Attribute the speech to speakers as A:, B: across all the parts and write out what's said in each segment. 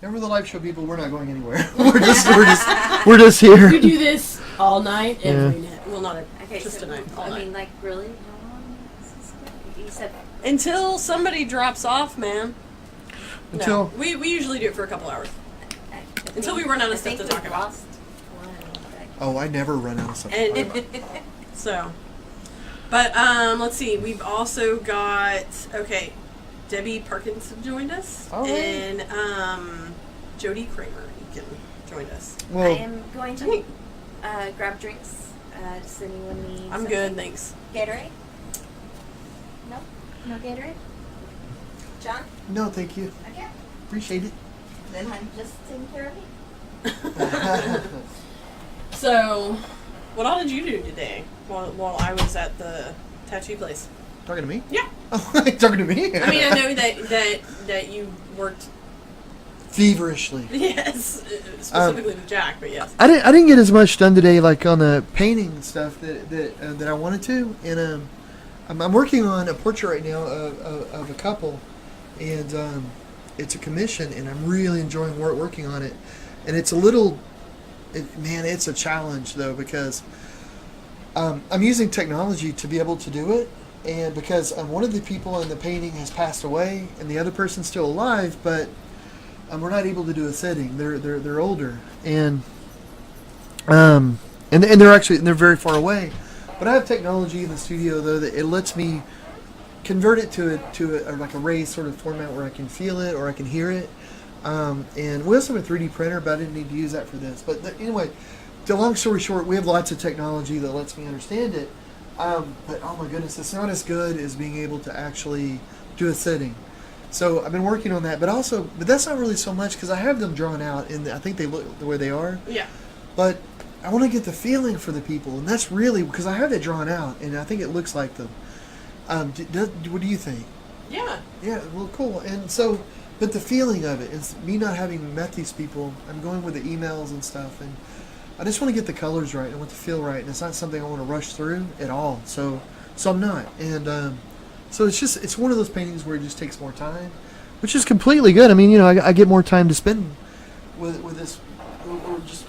A: Remember the live show people? We're not going anywhere. we're just here.
B: We do this all night, every night. Well, not just
C: so
B: tonight. All night.
C: I mean, like, really? How long is this good? You said
B: Until somebody drops off, man.
A: Until
B: No, we usually do it for a couple hours. Until we run out of stuff to talk about.
A: Oh, I never run out of stuff.
B: So, but let's see. We've also got Debbie Parkinson joined us, and Jody Kramer joined us.
A: Well,
C: I am going to grab drinks. Does anyone need?
B: I'm good, thanks.
C: Gatorade? No Gatorade. John?
A: No, thank you.
C: Okay.
A: Appreciate it.
C: Then I'm just taking care of me.
B: So, what all did you do today while I was at the tattoo place?
A: Talking to me?
B: Yeah.
A: Oh, talking to me?
B: I mean, I know that you worked
A: feverishly.
B: Yes, specifically with Jack, but yes.
A: I didn't get as much done today, like on the painting stuff that I wanted to, and I'm working on a portrait right now of a couple, and it's a commission, and I'm really enjoying working on it, and it's a little. It's a challenge though, because I'm using technology to be able to do it, and because one of the people in the painting has passed away and the other person's still alive, but we're not able to do a sitting. They're older, and they're very far away. But I have technology in the studio though that it lets me convert it to a like a raised sort of format where I can feel it or I can hear it. And we also have a 3D printer, but I didn't need to use that for this. But anyway, the long story short, we have lots of technology that lets me understand it. But oh my goodness, it's not as good as being able to actually do a setting. So I've been working on that, but that's not really so much because I have them drawn out, and I think they look the way they are.
B: Yeah.
A: But I want to get the feeling for the people, and that's really because I have it drawn out, and I think it looks like them. What do you think?
B: Yeah.
A: Yeah. Well, cool. And so. But the feeling of it is me not having met these people. I'm going with the emails and stuff, and I just want to get the colors right. I want the feel right, and it's not something I want to rush through at all. So I'm not, and so it's one of those paintings where it just takes more time, which is completely good. I mean, I get more time to spend with this, or just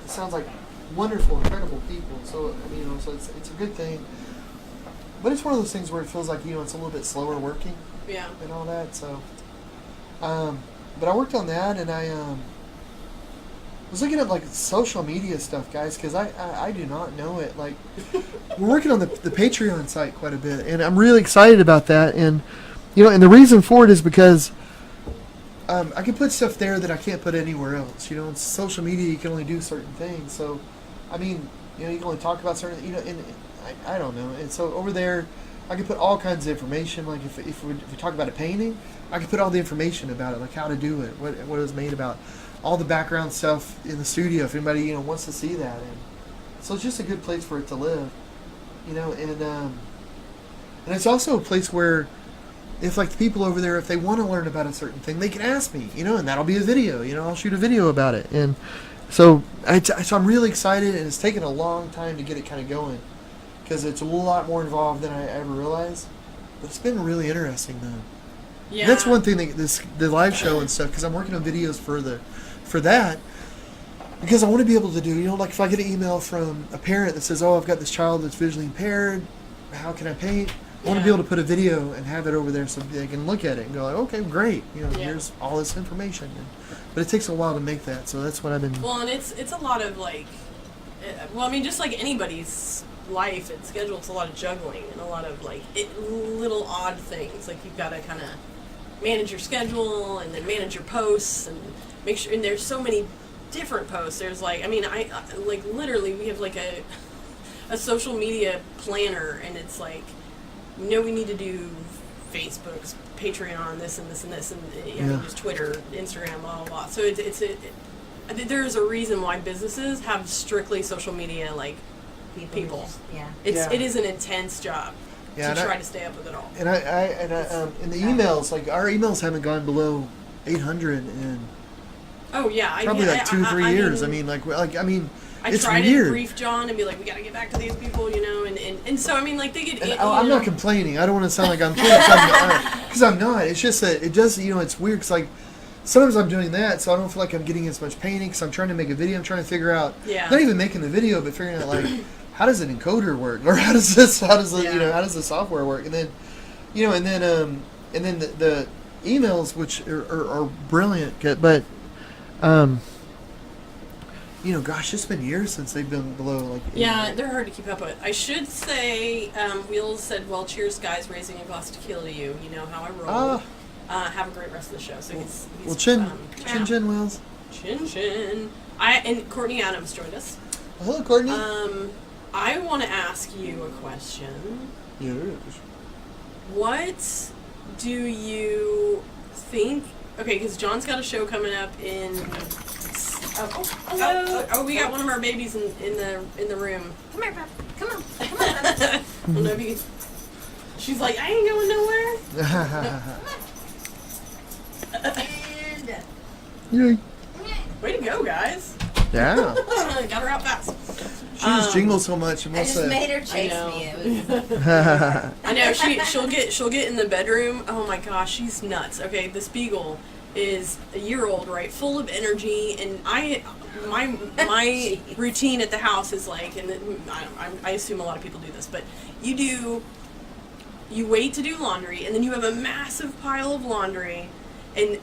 A: it sounds like wonderful, incredible people. So I mean, so it's a good thing. But it's one of those things where it feels like it's a little bit slower working, and all that. So. But I worked on that, and I was looking at like social media stuff, guys, because I do not know it. Like, we're working on the Patreon site quite a bit, and I'm really excited about that. And and the reason for it is because I can put stuff there that I can't put anywhere else. In social media, you can only do certain things. So, I mean, you can only talk about certain, and I don't know. And so over there, I can put all kinds of information. Like if we talk about a painting, I can put all the information about it, like how to do it, what it was made about, all the background stuff in the studio. If anybody wants to see that, and so it's just a good place for it to live, and it's also a place where if like the people over there, if they want to learn about a certain thing, they can ask me, and that'll be a video. I'll shoot a video about it, and so I'm really excited, and it's taken a long time to get it kind of going. Because it's a lot more involved than I ever realized, but it's been really interesting though. Yeah, and that's one thing the live show and stuff. Because I'm working on videos for that, because I want to be able to do like if I get an email from a parent that says, "Oh, I've got this child that's visually impaired. How can I paint?" I want to be able to put a video and have it over there so they can look at it and go like, "Okay, great. Here's all this information." But it takes a while to make that, so that's what I've been.
B: Well, and it's a lot of like, well, I mean, just like anybody's life and schedule, it's a lot of juggling and a lot of like little odd things. Like you've got to kind of manage your schedule and then manage your posts and make sure. And there's so many different posts. There's like, I mean, I like literally we have like a social media planner, and it's like, we need to do Facebook's, Patreon, this and this and this, and just Twitter, Instagram, blah blah blah. So there's a reason why businesses have strictly social media like. People. Yeah. It is an intense job to try to stay up with it all. And
A: in the emails, like our emails haven't gone below 800 in probably like 2-3 years. I mean,
B: I
A: it's
B: try
A: weird.
B: to brief John and be like, we got to get back to these people, and so I mean, like they get.
A: I'm not complaining. I don't want to sound like I'm complaining because I'm not. It's just that it does. It's weird because like sometimes I'm doing that, so I don't feel like I'm getting as much painting because I'm trying to make a video. I'm trying to figure out,
B: Yeah.
A: not even making the video, but figuring out like how does an encoder work, or how does the
B: Yeah.
A: how does the software work, and then the emails, which are brilliant, but gosh, it's been years since they've been below like.
B: Yeah, they're hard to keep up with. I should say, Wheels said, "Well, cheers, guys, raising a glass of tequila to you. You know how I roll. Have a great rest of the show." So he's
A: chin Wells.
B: Chin. And Courtney Adams joined us.
A: Hello, Courtney.
B: I want to ask you a question.
A: Yes.
B: What do you think? Okay, because John's got a show coming up in. Oh, we got one of our babies in the room.
C: Come here, Pop. Come on. I
B: don't know if you. She's like, I ain't going nowhere.
A: Yay.
B: Way to go, guys!
A: Yeah.
B: Got her out fast.
A: She just jingles so much, and
C: I just made her chase me. It was
B: I know she'll get in the bedroom. Oh my gosh, she's nuts. Okay, this beagle is a year old, right? Full of energy, and my routine at the house is like, and I assume a lot of people do this, but you wait to do laundry, and then you have a massive pile of laundry, and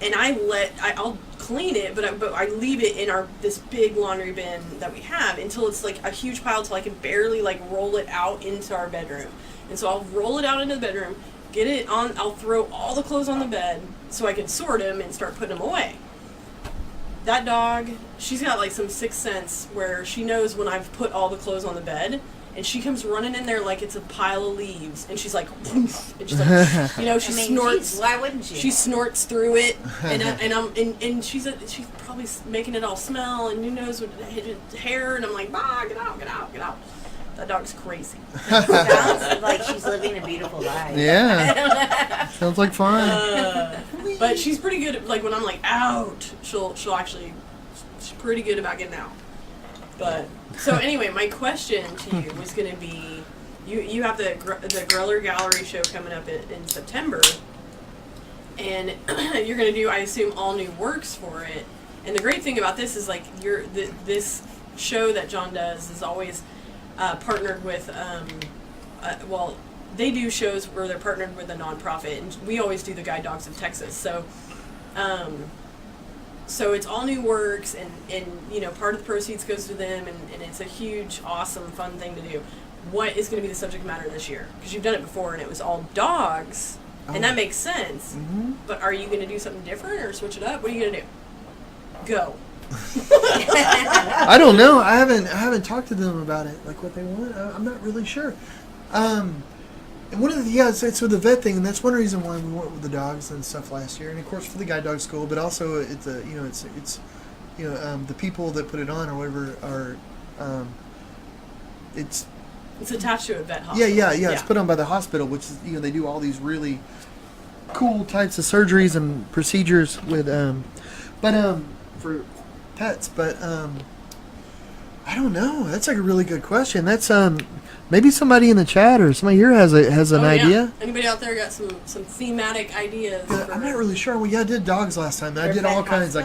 B: I'll clean it, but I leave it in this big laundry bin that we have until it's like a huge pile till I can barely like roll it out into our bedroom. And so I'll roll it out into the bedroom, get it on, I'll throw all the clothes on the bed so I can sort them and start putting them away. That dog, she's got like some sixth sense where she knows when I've put all the clothes on the bed, and she comes running in there like it's a pile of leaves, and she's like, whoosh, and she's like, she snorts.
C: Geez, why wouldn't you?
B: She snorts through it, and she's probably making it all smell, and who knows what hair, and I'm like, get out. That dog's crazy.
C: Sounds like she's living a beautiful life.
A: Yeah. Sounds like fun.
B: But she's pretty good at, like, when I'm like, out, she'll actually, she's pretty good about getting out. But, so anyway, my question to you was going to be, you have the Greller Gallery show coming up in September, and you're going to do, I assume, all new works for it. And the great thing about this is, like, this show that John does is always partnered with, they do shows where they're partnered with a nonprofit, and we always do the Guide Dogs of Texas. So, so it's all new works, and part of the proceeds goes to them, and it's a huge, awesome, fun thing to do. What is going to be the subject matter this year? Because you've done it before, and it was all dogs, and that makes sense.
A: Mm-hmm.
B: But are you going to do something different or switch it up? What are you going to do? Go.
A: I don't know. I haven't talked to them about it, like what they want. I'm not really sure. And one of the so the vet thing, and that's one reason why we went with the dogs and stuff last year, and of course for the guide dog school, but also it's the people that put it on or whatever are it's
B: attached to a vet hospital.
A: Yeah. It's put on by the hospital, which is they do all these really cool types of surgeries and procedures with for pets, but I don't know. That's like a really good question. That's maybe somebody in the chat or somebody here has an idea.
B: Anybody out there got some thematic ideas?
A: I'm not really sure. I did dogs last time. I did all kinds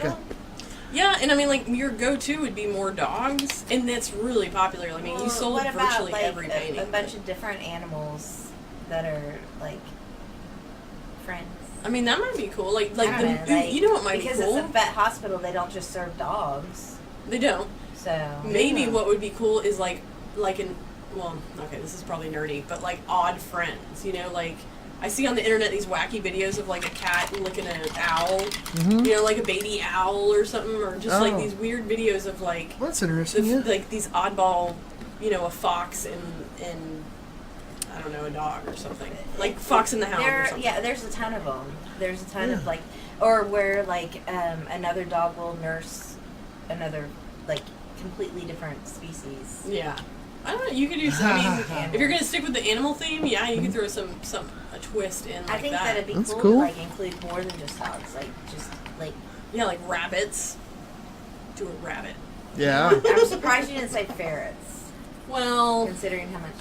B: Yeah, and I mean, like, your go-to would be more dogs, and that's really popular. I mean, you sold virtually every painting.
C: A bunch of different animals that are like friends.
B: I mean, that might be cool. Like you know what might be cool?
C: Because it's a vet hospital, they don't just serve dogs.
B: They don't.
C: So
B: maybe what would be cool is like okay, this is probably nerdy, but like odd friends. Like I see on the internet these wacky videos of like a cat licking an owl.
A: Mm-hmm.
B: Like a baby owl or something, or just like these weird videos of like.
A: Well, that's interesting.
B: Like these oddball, a fox and I don't know, a dog or something. Like Fox in the Hound or something.
C: Yeah, there's a ton of them. There's a ton of, like, or where, like, another dog will nurse another, like, completely different species.
B: Yeah. I don't know, you could do if you're going to stick with the animal theme, yeah, you could throw a twist in like that.
C: I think that'd be
A: That's
C: cool
A: cool
C: to, like, include more than just dogs. Like, just, like...
B: Yeah, like rabbits. Do a rabbit.
A: Yeah.
C: I'm surprised you didn't say ferrets.
B: Well...
C: Considering how much...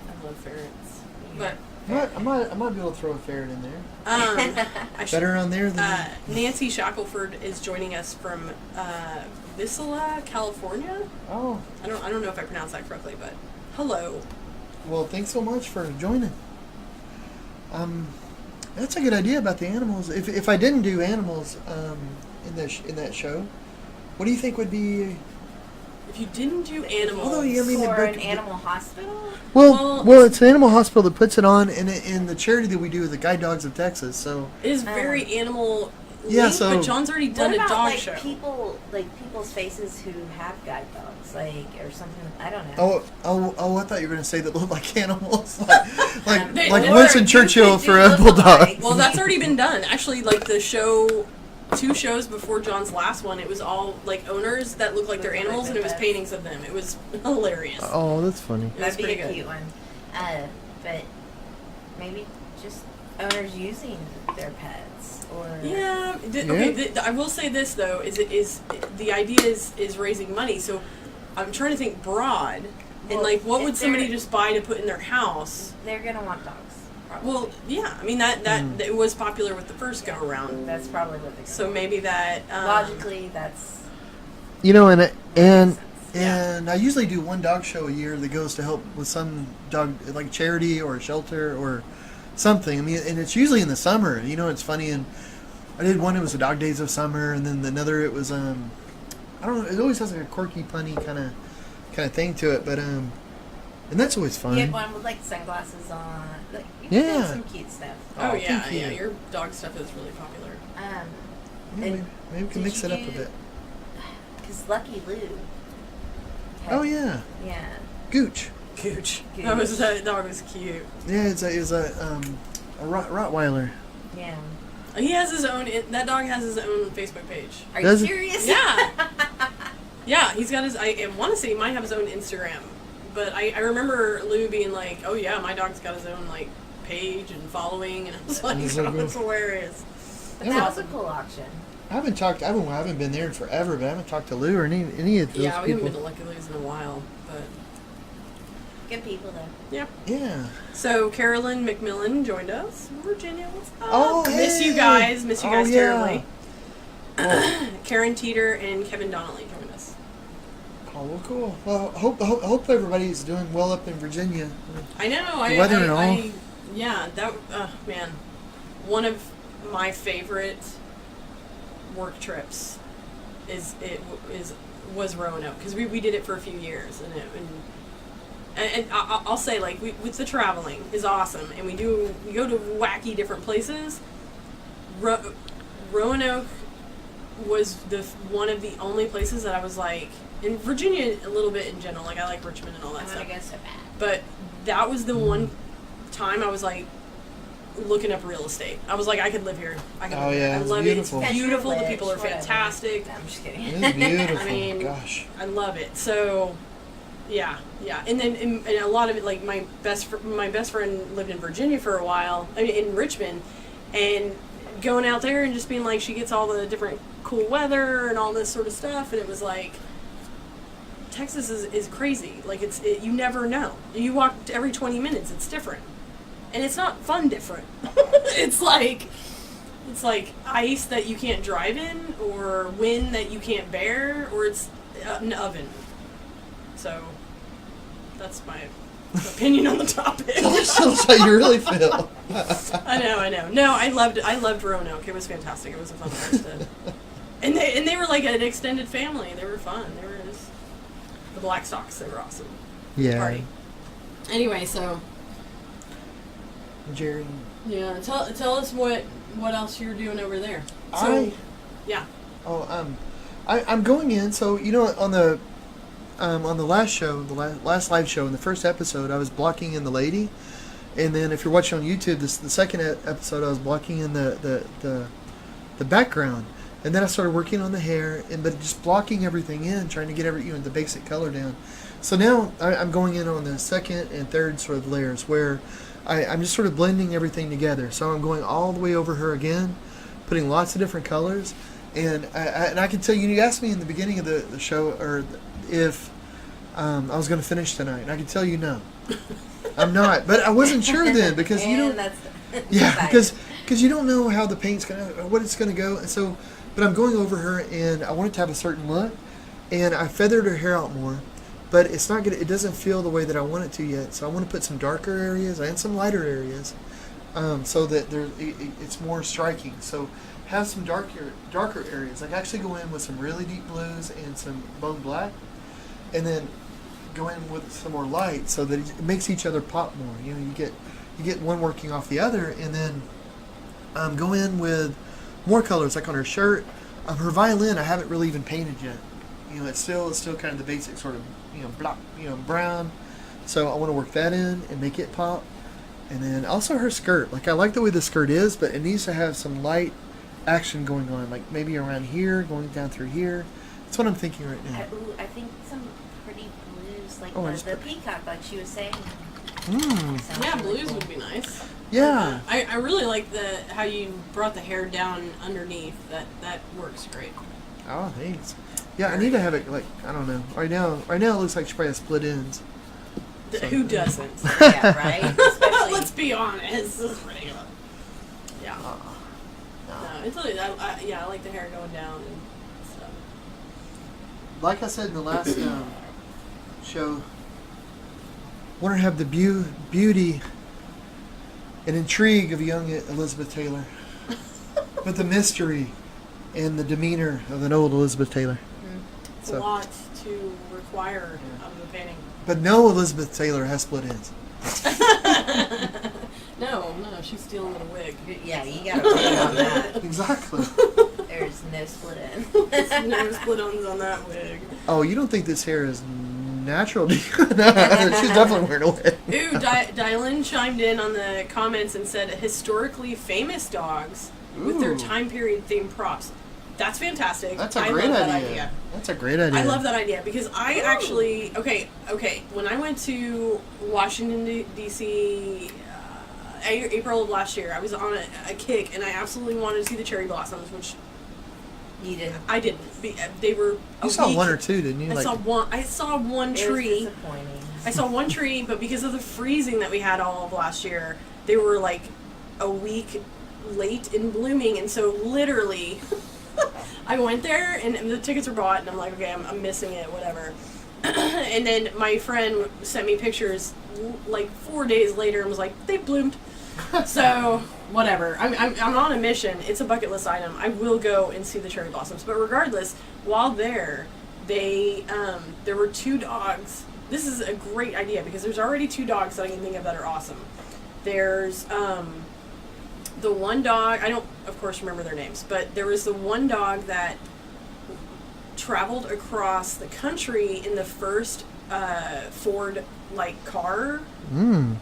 B: I love ferrets. But
A: I might be able to throw a ferret in there.
B: I should,
A: Better on there than
B: Nancy Shackelford is joining us from Viscera, California.
A: oh.
B: I don't know if I pronounced that correctly, but hello.
A: Well, thanks so much for joining. That's a good idea about the animals. If I didn't do animals in that show, what do you think would be?
B: If you didn't do animals,
A: Although, I mean,
C: For an animal hospital?
A: Well, it's an animal hospital that puts it on, in the charity that we do is the Guide Dogs of Texas. So
B: it is very animal.
A: Yeah,
B: linked,
A: so-
B: but John's already done
C: What
B: a
C: about
B: dog
C: like
B: show.
C: people's faces who have guide dogs, like or something? I don't know.
A: oh! I thought you were going to say that look like animals, like
B: They-
A: like
B: or
A: Winston
C: you
A: Churchill
C: could
A: for
C: do
A: a bulldog.
C: lookalikes.
B: Well, that's already been done. Actually, like the show, 2 shows before John's last one, it was all like owners that looked like their
C: Looked like
B: animals, and it was
C: their pets.
B: paintings of them. It was hilarious.
A: Oh, that's funny.
B: It was
C: That'd be
B: pretty
C: a
B: good.
C: cute one. But maybe just owners using their pets or
B: Yeah.
A: Yeah.
B: Okay. I will say this though: is the idea is raising money. So I'm trying to think broad, and
C: Well,
B: like, what
C: if
B: would somebody
C: they're-
B: just buy to put in their house?
C: they're gonna want dogs. Probably.
B: Well, yeah. I mean that it was popular with the first go around.
C: That's probably what they're.
B: So maybe that
C: logically, that's
A: You know, and
C: makes sense.
A: and I usually do one dog show a year that goes to help with some dog, like charity or a shelter or something. I mean, and it's usually in the summer. You know, it's funny. And I did one. It was the Dog Days of Summer, and then another. It was I don't know. It always has like a quirky, punny kind of thing to it. But and that's always fun.
C: You had one with like sunglasses on. Like you can
A: Yeah.
C: do some cute stuff.
B: Oh,
A: Oh,
B: yeah,
A: thank you.
B: yeah. Your dog stuff is really popular.
A: Yeah,
C: And
A: maybe we can
C: did
A: mix
C: you
A: it up a
C: do-
A: bit.
C: Because Lucky Lou.
A: Oh yeah,
C: Yeah.
B: Gooch.
A: Gooch.
C: Gooch.
B: That dog was cute.
A: Yeah, it's a Rottweiler.
C: Yeah.
B: He has his own. That dog has his own Facebook page.
C: Are
A: Does
C: you
A: it?
C: serious?
B: Yeah. Yeah, he's got his. I want to say he might have his own Instagram, but I remember Lou being like, "Oh yeah, my dog's got his own like page and following," and I was like,
A: That's so
B: "Oh,
A: good.
B: it's hilarious."
C: But
A: Yeah.
C: that was a cool auction.
A: I haven't been there in forever, but I haven't talked to Lou or any of those
B: Yeah, we haven't
A: people.
B: been to Lucky Lou's in a while, but
C: Good people though.
B: yeah.
A: Yeah.
B: So Carolyn McMillan joined us. Virginia, what's up?
A: Oh,
B: Miss you
A: hey.
B: guys. Miss you
A: Oh,
B: guys
A: yeah.
B: terribly.
A: Well,
B: Karen Teeter and Kevin Donnelly joined us.
A: oh, well, cool. Well, hope everybody's doing well up in Virginia.
B: I know.
A: The weather and all.
B: Yeah, that. Man, one of my favorite work trips was Roanoke because we did it for a few years and I'll say like with the traveling is awesome and we go to wacky different places. Roanoke was one of the only places that I was like in Virginia a little bit in general, like I like Richmond and all that
C: I'm
B: stuff.
C: gonna go so bad.
B: But that was the one time I was like looking up real estate. I was like, I could live here. I could
A: Oh,
B: live here.
A: yeah,
B: I
A: it's
B: love
A: beautiful.
B: it. It's beautiful. The
C: Rich,
B: people are
C: whatever.
B: fantastic.
C: No, I'm just kidding.
A: It is beautiful.
B: I mean,
A: Gosh.
B: I love it. So, yeah. And then and a lot of it, like my best friend lived in Virginia for a while. I mean, in Richmond, and going out there and just being like, she gets all the different cool weather and all this sort of stuff, and it was like. Texas is crazy. Like you never know. You walk every 20 minutes, it's different. And it's not fun different. it's like ice that you can't drive in or wind that you can't bear or it's an oven. So that's my opinion on the topic.
A: Tell us how you really feel.
B: I know. No, I loved Roanoke. It was fantastic. It was a fun place to. And they were like an extended family. They were fun. They were just the Blackstocks. They were awesome.
A: Yeah.
B: Party. Anyway, so
A: Jerry.
B: yeah, tell us what else you're doing over there. So
A: I
B: yeah.
A: I'm going in. So you know, on the last show, the last live show, in the first episode, I was blocking in the lady, and then if you're watching on YouTube, the second episode, I was blocking in the background, and then I started working on the hair, but just blocking everything in, trying to get the basic color down. So now I'm going in on the second and third sort of layers where I'm just sort of blending everything together. So I'm going all the way over her again, putting lots of different colors. And I can tell you, you asked me in the beginning of the show or if I was going to finish tonight. And I can tell you no. I'm not, but I wasn't sure then because you don't.
C: That's
A: Yeah, because you don't know how the paint's what it's gonna go. And so, but I'm going over her, and I want it to have a certain look, and I feathered her hair out more, but it's not gonna. It doesn't feel the way that I want it to yet. So I want to put some darker areas and some lighter areas, so that it's more striking. So have some darker areas. Like actually go in with some really deep blues and some bone black, and then go in with some more light so that it makes each other pop more. You know, you get one working off the other, and then go in with more colors, like on her shirt. Her violin, I haven't really even painted yet. You know, it's still kind of the basic sort of block, brown. So I want to work that in and make it pop. And then also her skirt. Like I like the way the skirt is, but it needs to have some light action going on, like maybe around here, going down through here. That's what I'm thinking right now.
C: I think some pretty blues, like the
A: just
C: peacock, like she was saying.
B: Yeah, blues would be nice.
A: Yeah.
B: I really like how you brought the hair down underneath. That works great.
A: Oh, thanks. Yeah, I need to have it like, I don't know. Right now it looks like she probably has split ends.
B: Who doesn't?
C: Yeah, right? Especially.
B: Let's be honest. This is ridiculous. Yeah. No, it's really, I like the hair going down and stuff.
A: Like I said in the last show, want to have the beauty and intrigue of young Elizabeth Taylor, but the mystery and the demeanor of an old Elizabeth Taylor.
B: It's a lot to require of the painting.
A: But no Elizabeth Taylor has split ends.
B: No, she's stealing a wig.
C: Yeah, you gotta pay on that.
A: Exactly.
C: There's no split end.
B: There's no split ends on that wig.
A: Oh, you don't think this hair is natural? No, she's definitely wearing a wig.
B: Ooh, Dylan chimed in on the comments and said historically famous dogs with their time period themed props. That's fantastic.
A: That's a great idea. That's a great idea.
B: I love that idea because I actually okay. When I went to Washington D.C. April of last year, I was on a kick and I absolutely wanted to see the cherry blossoms, which
C: you didn't.
B: I didn't. They were.
A: You saw one or two, didn't you?
B: I saw one tree.
C: It was disappointing.
B: I saw one tree, but because of the freezing that we had all of last year, they were like a week late in blooming, and so literally. I went there and the tickets were bought and I'm like, okay, I'm missing it, whatever. And then my friend sent me pictures like 4 days later and was like, they bloomed. So whatever. I'm on a mission. It's a bucket list item. I will go and see the cherry blossoms. But regardless, while there were 2 dogs. This is a great idea because there's already 2 dogs that I can think of that are awesome. There's the one dog, I don't, of course, remember their names, but there was the one dog that traveled across the country in the first Ford car.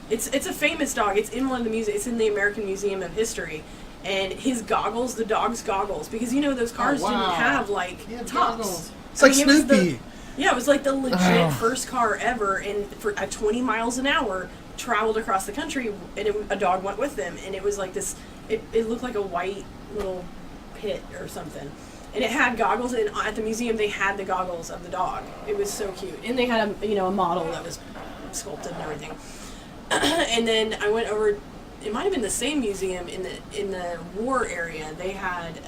B: It's a famous dog. It's in one of the it's in the American Museum of History, and his goggles, the dog's goggles, because those cars didn't have tops.
A: Goggles. It's like Snoopy.
B: It was like the legit first car ever, and at 20 miles an hour. Traveled across the country, and a dog went with them, and it was like this. It looked like a white little pit or something, and it had goggles. And at the museum, they had the goggles of the dog. It was so cute, and they had a model that was sculpted and everything. And then I went over. It might have been the same museum in the war area. They had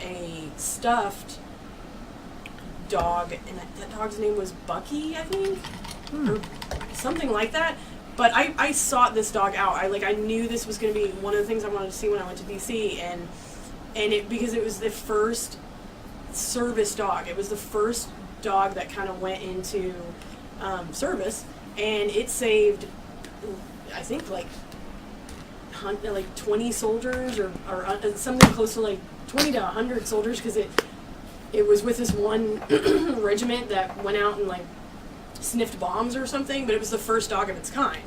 B: a stuffed dog, and that dog's name was Bucky, I think, or something like that. But I sought this dog out. I knew this was going to be one of the things I wanted to see when I went to DC, and because it was the first service dog. It was the first dog that kind of went into service, and it saved, I think, 20 soldiers or something close to 20 to 100 soldiers, because it was with this one regiment that went out and sniffed bombs or something, but it was the first dog of its kind.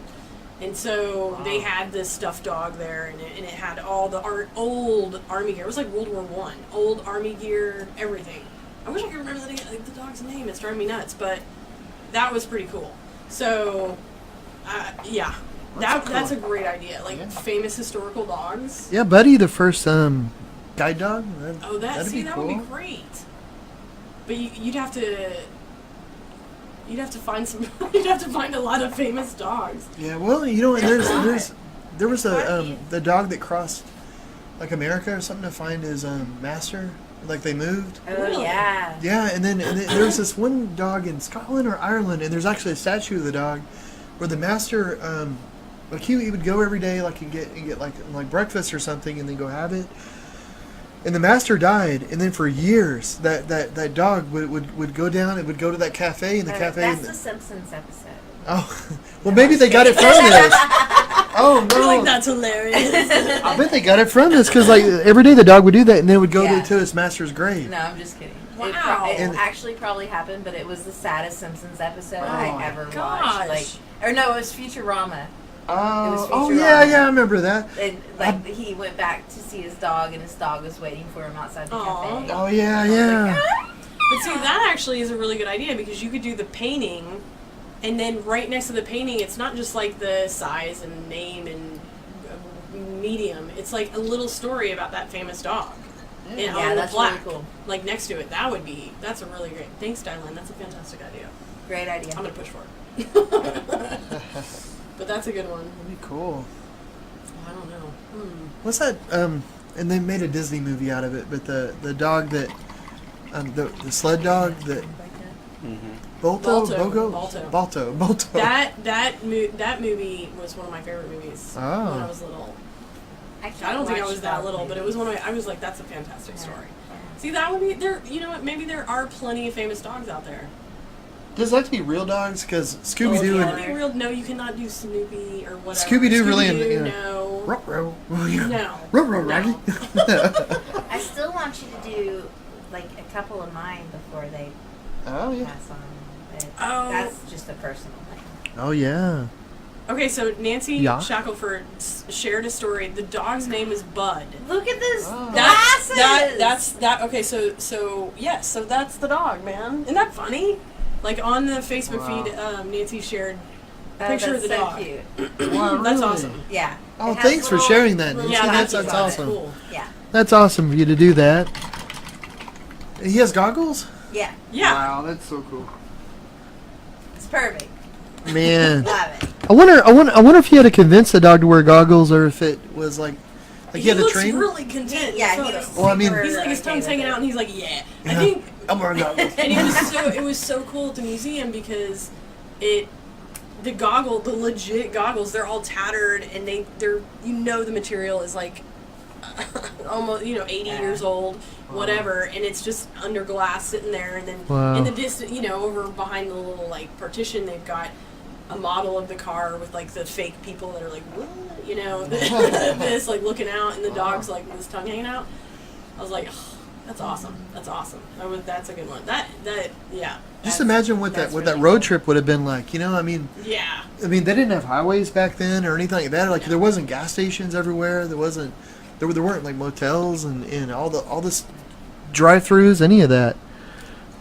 B: And so they had this stuffed dog there, and it had all the old army gear. It was like World War I. Old army gear, everything. I wish I could remember the dog's name. It's driving me nuts, but that was pretty cool. So, yeah. That's a great idea. Famous historical dogs.
A: Yeah, Buddy, the first guide dog. That would be
B: great. But you'd have to... you'd have to find some. You'd have to find a lot of famous dogs.
A: Yeah, well, and there was a the dog that crossed like America or something to find his master. Like they moved.
C: Oh
B: Really?
C: yeah.
A: Yeah, and then there was this one dog in Scotland or Ireland, and there's actually a statue of the dog where the master, like he would go every day, like and get like breakfast or something, and then go have it. And the master died, and then for years that dog would go down and would go to that cafe, and the cafe.
C: That's the Simpsons episode.
A: Oh, well, maybe they got it from this. Oh
B: I feel like
A: no!
B: that's hilarious.
A: I bet they got it from this because like every day the dog would do that, and then would go
C: Yeah.
A: to his master's grave.
C: No, I'm just kidding.
B: Wow.
C: It
A: And-
C: actually probably happened, but it was the saddest Simpsons episode I ever
B: gosh.
C: watched. Like, or no, it was Futurama.
A: Oh
C: Futurama.
A: yeah, I remember that.
C: And like he went back to see his dog, and his dog was waiting for him outside the
B: Aw.
C: cafe.
A: Oh yeah.
B: But see, that actually is a really good idea because you could do the painting, and then right next to the painting, it's not just like the size and name and medium. It's like a little story about that famous dog. And
C: Yeah,
B: on the
C: that's really
B: plaque,
C: cool.
B: like next to it. That's a really great. Thanks, Dylan. That's a fantastic idea.
C: Great idea.
B: I'm gonna push for it. But that's a good one.
A: That'd be cool.
B: I don't know.
A: What's that? And they made a Disney movie out of it, but the dog that, the sled dog that. Bolto, Bolto.
B: That movie was one of my favorite movies when I was little. I don't think I was that little, but it was one of my. I was like, that's a fantastic story. See, that would be there. You know what? Maybe there are plenty of famous dogs out there.
A: Does it have to be real dogs? Because Scooby Doo and
B: No, you cannot do Snoopy or whatever.
A: Scooby-Doo really,
B: no.
A: Ruh-roh.
B: No.
A: Ruh-roh, Raggy.
C: I still want you to do like a couple of mine before they
A: Oh yeah.
C: pass on. But
B: Oh.
C: that's just a personal thing.
A: Oh yeah.
B: Okay, so Nancy
A: Yeah.
B: Shackelford shared a story. The dog's name is Bud.
C: Look at this
A: Oh.
C: glasses.
B: Okay, so yes, so that's the dog, man. Isn't that funny? Like on the Facebook
A: Wow.
B: feed, Nancy shared a picture of the
C: that's so
B: dog.
C: cute.
A: Wow,
B: That's
A: really?
B: awesome.
C: Yeah.
A: Oh,
C: It has
A: thanks for
C: little-
A: sharing that.
C: little
A: Nancy.
B: Yeah,
A: that's
C: patches
B: that's
C: on it.
A: awesome.
B: cool.
C: Yeah.
A: That's awesome of you to do that. He has goggles?
C: Yeah.
B: Yeah.
A: Wow, that's so cool.
C: It's perfect.
A: Man.
C: Love it.
A: I wonder if he had to convince the dog to wear goggles or if it was like he had a
B: looks
A: trainer.
B: really content. in the
C: Yeah, he
B: photo.
C: was
A: Well, I mean-
C: super
B: He's like his
C: okay
B: tongue's
C: with
B: hanging
C: it.
B: out, and he's like, "Yeah." I think,
A: I'm wearing goggles.
B: and it was so cool at the museum because the legit goggles, they're all tattered, and they're the material is like almost 80
C: Yeah.
B: years old, whatever, and it's just under glass sitting there, and then
A: Wow.
B: in the distance, over behind the little like partition, they've got a model of the car with like the fake people that are like, what? This like looking out, and the dog's like with his tongue hanging out. I was like, oh, that's awesome. That's awesome. That's a good one. Yeah.
A: Just imagine what that
B: really
A: road
B: cool.
A: trip would have been like. I mean,
B: Yeah.
A: they didn't have highways back then or anything like that. Like there wasn't gas stations everywhere. There weren't like motels and all this drive-throughs, any of that.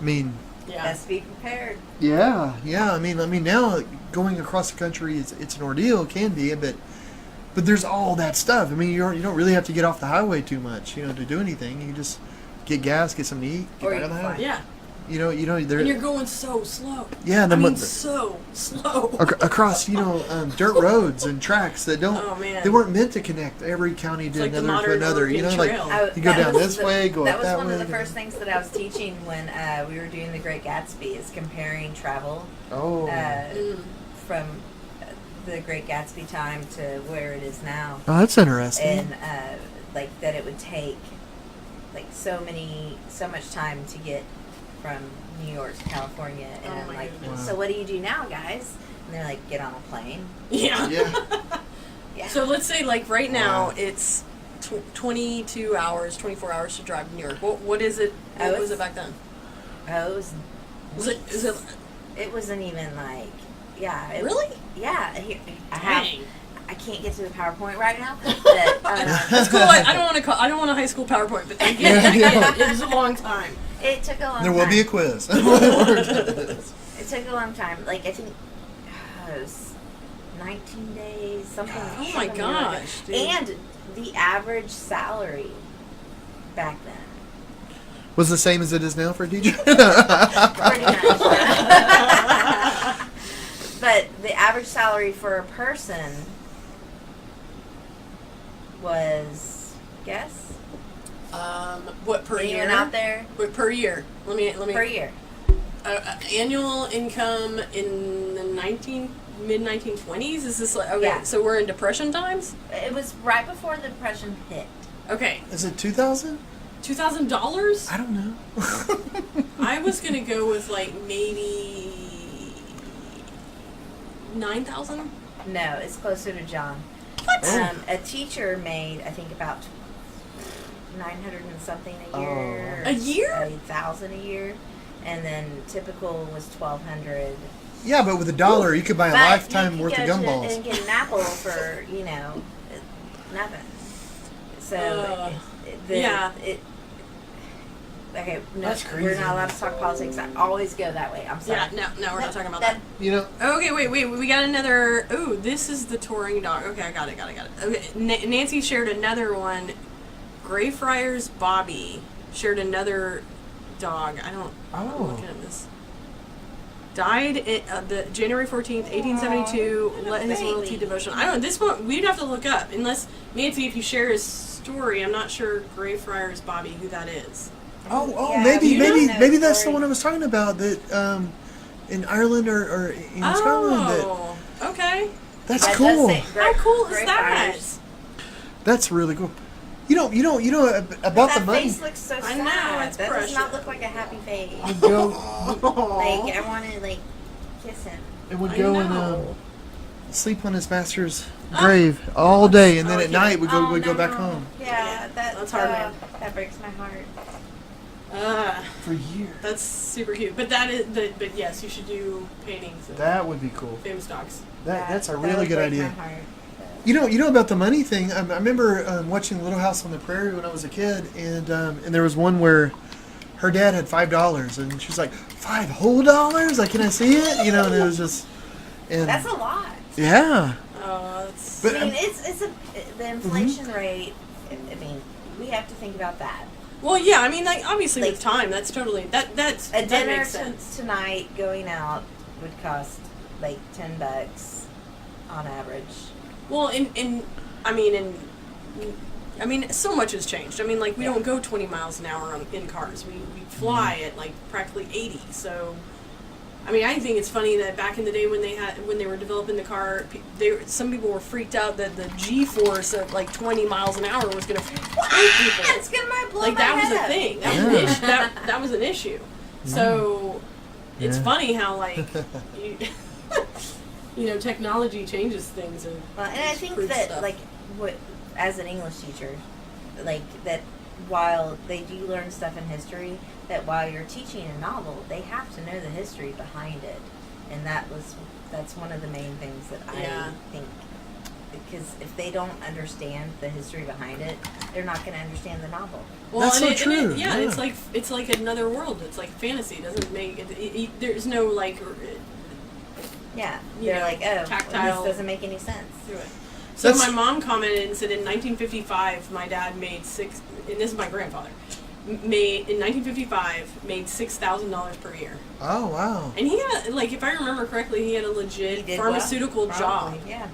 A: I mean,
B: Yeah.
C: Best be prepared.
A: yeah. I mean now going across the country it's an ordeal, can be, but there's all that stuff. I mean, you don't really have to get off the highway too much, to do anything. You can just get gas, get something to eat, get
C: Or
A: back
C: you
A: on the
C: can
A: highway.
C: fly.
B: Yeah.
A: There.
B: And you're going so slow.
A: Yeah, and
B: I
A: then
B: mean,
A: what-
B: so slow.
A: across dirt roads and tracks that don't.
B: Oh, man.
A: They weren't meant to connect every county to
B: like the
A: another to
B: modern
A: another.
B: Oregon
A: Like
B: Trail.
A: you go
C: That
A: down
C: was
A: this way, go
C: That
A: up
C: was
A: that
C: one
A: way.
C: of the first things that I was teaching when we were doing The Great Gatsby, is comparing travel
A: Oh.
C: from The Great Gatsby time to where it is now.
A: Oh, that's interesting.
C: And like that it would take like so much time to get from New York to California, and
B: Oh
C: I'm
B: my
C: like,
B: goodness.
C: so what do you do now, guys? And they're like, get on a plane.
B: Yeah.
A: Yeah.
C: Yeah.
B: So let's say like right now
A: Wow.
B: it's 22 hours, 24 hours to drive to New York. What is it?
C: Oh,
B: What was
C: it's-
B: it back then?
C: Oh, it was
B: Is it
C: it wasn't even like, yeah. It,
B: really?
C: Yeah. Here,
B: Dang.
C: I can't get to the PowerPoint right now. But,
B: That's cool. I don't want a high school PowerPoint, but thank you.
A: Yeah.
B: It was a long time.
C: it took a long time.
A: There will be a quiz.
C: It took a long time. Like, I think it was 19 days, something.
B: Oh my
C: something like
B: gosh,
C: that.
B: dude.
C: And the average salary back then.
A: Was the same as it is now for a teacher?
C: Pretty much. average salary for a person was, guess?
B: What per
C: Anyone
B: year?
C: out there?
B: What per year? Let me.
C: Per year.
B: Annual income in the mid 1920s. Is this like okay?
C: Yeah.
B: So we're in Depression times.
C: It was right before the Depression hit.
B: Okay,
A: Is it 2,000?
B: $2,000.
A: I don't know.
B: I was gonna go with like maybe 9,000.
C: No, it's closer to John.
B: What?
C: A teacher made, I think, about 900 and something a year.
B: A year?
C: 1,000 a year. And then typical was 1,200.
A: Yeah, but with $1, you could buy a
C: But
A: lifetime
C: you
A: worth
C: could
A: of
C: go to-
A: gumballs.
C: and get an apple for, nothing. So,
B: Yeah.
C: Okay, no,
A: That's
C: we're
A: crazy.
C: not allowed to talk politics. I always go that way. I'm sorry.
B: Yeah, no, we're not talking about that.
A: You know,
B: Okay, wait, we got another. Oh, this is the touring dog. Okay, I got it. Okay, Nancy shared another one. Greyfriars Bobby shared another dog. I'm looking at this. Died the January 14th, 1872. Let his
C: baby.
B: loyalty devotion. I don't know. This one we'd have to look up. Unless Nancy, if you share his story, I'm not sure Greyfriars Bobby who that is.
C: Yeah,
A: maybe
B: you don't
A: maybe that's the
C: story.
A: one I was talking about. That in Ireland or in Scotland.
B: Oh, okay.
A: That's
C: That does
A: cool.
C: say
B: How cool is
C: Great
B: that?
C: fires.
A: That's really cool. You know about
C: That
A: the money.
C: face looks so
B: I
C: sad.
B: know, it's
C: that
B: precious.
C: does not look like a happy face.
A: Would go
C: Like, I want to, kiss him.
A: and would
B: I
A: go and
B: know.
A: sleep on his master's grave all day, and then
B: Oh,
A: at
B: yeah.
A: night we'd go
C: Oh,
A: go back
C: no.
A: home
C: Yeah,
B: That's hard, man.
C: That breaks my heart.
A: for years.
B: That's super cute. But but yes, you should do paintings of
A: That would be cool.
B: famous dogs.
A: That's a
C: That
A: really
C: would
A: good
C: break
A: idea.
C: my heart.
A: You know about the money thing. I remember watching Little House on the Prairie when I was a kid, and there was one where her dad had $5, and she's like, $5 whole dollars? Like, can I see it? You know, and it was just, and
C: That's a lot.
A: yeah.
B: Oh, that's.
A: But,
C: I mean, the inflation rate. I mean, we have to think about that.
B: Well, yeah. I mean, like obviously
C: Like-
B: with time, that's totally that's
C: A
B: that
C: dinner
B: makes sense.
C: tonight going out would cost like $10 on average.
B: Well, I mean, so much has changed. I mean, like we don't go 20 miles an hour in cars. We fly at like practically 80. So, I mean, I think it's funny that back in the day when they were developing the car, some people were freaked out that the G-force of like 20 miles an hour was going to freak people.
C: It's gonna blow
B: Like
C: my
B: that was
C: head
B: a
C: up.
B: thing. That was an issue. So, it's
A: Yeah.
B: funny how like technology changes things. And
C: Well, and I think
B: proves
C: that,
B: stuff.
C: as an English teacher, that while they do learn stuff in history, that while you're teaching a novel, they have to know the history behind it. And that's one of the main things that
B: Yeah.
C: I think, because if they don't understand the history behind it, they're not going to understand the novel.
B: Well,
A: That's
B: and
A: so
B: it,
A: true,
B: And
A: yeah.
B: it's like another world. It's like fantasy. It doesn't make there's no like
C: Yeah,
B: You
C: they're
B: know,
C: like, oh,
B: tactile-
C: this doesn't make any sense.
B: do it. So
A: That's-
B: my mom commented and said in 1955 my dad made and this is my grandfather made $6,000 per year.
A: Oh wow.
B: And he had if I remember correctly, he had a
C: He
B: legit
C: did
B: pharmaceutical
C: well,
B: job
C: probably, yeah.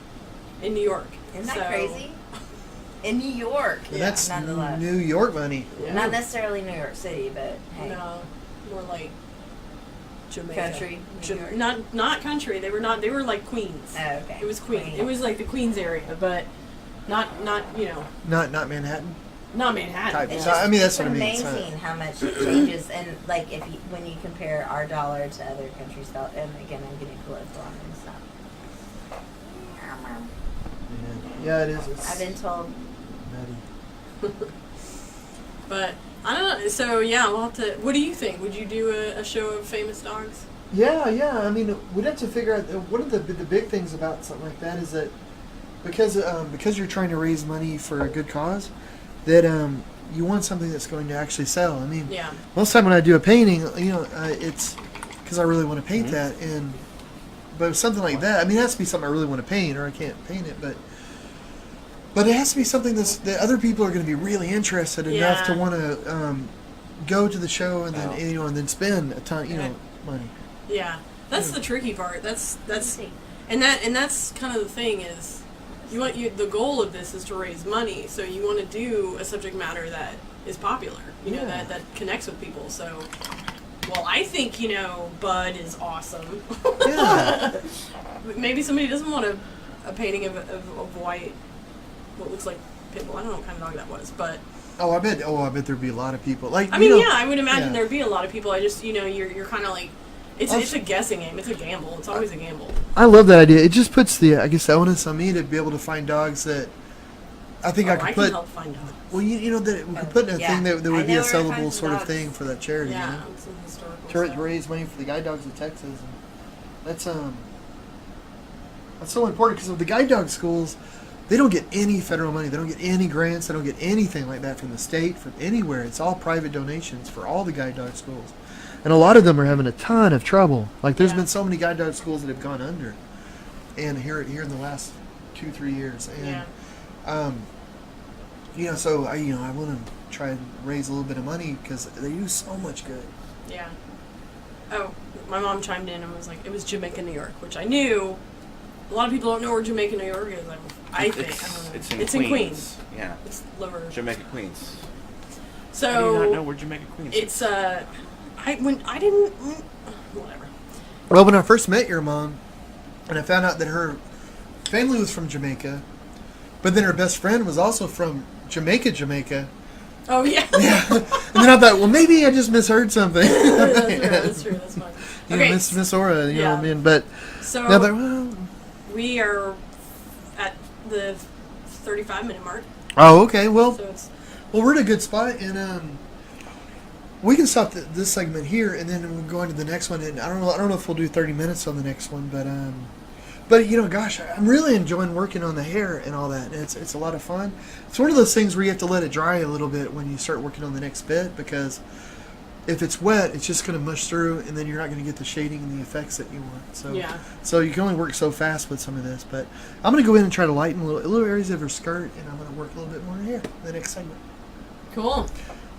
B: in New York.
C: Isn't that
B: So,
C: crazy? In New York,
A: And that's
C: nonetheless.
A: New York money.
B: Yeah.
C: Not necessarily New York City, but hey,
B: No, more like Jamaica.
C: country, New York.
B: Not country. They were not. They were like Queens.
C: Oh, okay.
B: It was Queens. It was like the Queens area, but not
A: Not Manhattan.
B: not Manhattan.
A: Type.
C: It's
A: So,
C: just
A: I mean, that's
C: it's
A: what I mean. It's
C: amazing
A: not-
C: how much it changes, and when you compare our dollar to other countries' dollar, and again, I'm getting political on this stuff.
A: Yeah, it is. It's
C: I've been told.
A: nutty.
B: But I don't know. So yeah, we'll have to. What do you think? Would you do a show of famous dogs?
A: Yeah. I mean, we'd have to figure out what are the big things about something like that is that because you're trying to raise money for a good cause, that you want something that's going to actually sell. I mean,
B: Yeah.
A: most time when I do a painting, it's because I really want to paint that, but something like that, I mean, it has to be something I really want to paint, or I can't paint it, but it has to be something that other people are going to be really interested enough to
B: Yeah.
A: want to go to the show and then and then spend a ton, money.
B: Yeah. That's the tricky part. That's And that's kind of the thing is, the goal of this is to raise money. So you want to do a subject matter that is popular. You know, that connects with people. So, well, I think Bud is awesome.
A: Yeah.
B: Maybe somebody doesn't want a painting of white, what looks like pitbull. I don't know what kind of dog that was, but.
A: I bet there'd be a lot of people. Like,
B: I mean, I would imagine there'd be a lot of people. I just, you're kind of like, it's a guessing game. It's a gamble. It's always a gamble.
A: I love that idea. It just puts the onus on me to be able to find dogs that I think I could put.
B: Can help find dogs.
A: Well, that we could put in a thing that would be a sellable sort of thing for that charity.
B: Yeah, some historical
A: To
B: stuff.
A: raise money for the guide dogs of Texas. And that's so important because of the guide dog schools. They don't get any federal money. They don't get any grants. They don't get anything like that from the state, from anywhere. It's all private donations for all the guide dog schools. And a lot of them are having a ton of trouble. Like, there's been so many guide dog schools that have gone under. And here in the last 2-3 years. And, so I want to try and raise a little bit of money because they do so much good.
B: Yeah. Oh, my mom chimed in and was like, it was Jamaica, New York, which I knew. A lot of people don't know where Jamaica, New York is. I think. I don't know.
D: It's in
B: Queens.
D: Queens. Yeah.
B: It's lower.
D: Jamaica, Queens.
B: So.
D: How do you not know where Jamaica, Queens is?
B: It's I didn't. Whatever.
A: Well, when I first met your mom, and I found out that her family was from Jamaica, but then her best friend was also from Jamaica.
B: Oh yeah.
A: Yeah. And then I thought, well, maybe I just misheard something.
B: That's true. That's fine. Okay.
A: Miss Aura, you know what I mean? But
B: so
A: now that,
B: we are at the 35-minute mark.
A: Oh, okay. Well,
B: So it's
A: we're in a good spot, and we can stop this segment here, and then we'll go into the next one. And I don't know if we'll do 30 minutes on the next one, but gosh, I'm really enjoying working on the hair and all that. And it's a lot of fun. It's one of those things where you have to let it dry a little bit when you start working on the next bit, because if it's wet, it's just going to mush through, and then you're not going to get the shading and the effects that you want. So you can only work so fast with some of this. But I'm going to go in and try to lighten little areas of her skirt, and I'm going to work a little bit more hair in the next segment.
B: cool.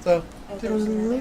A: So.
C: Oh, there's another.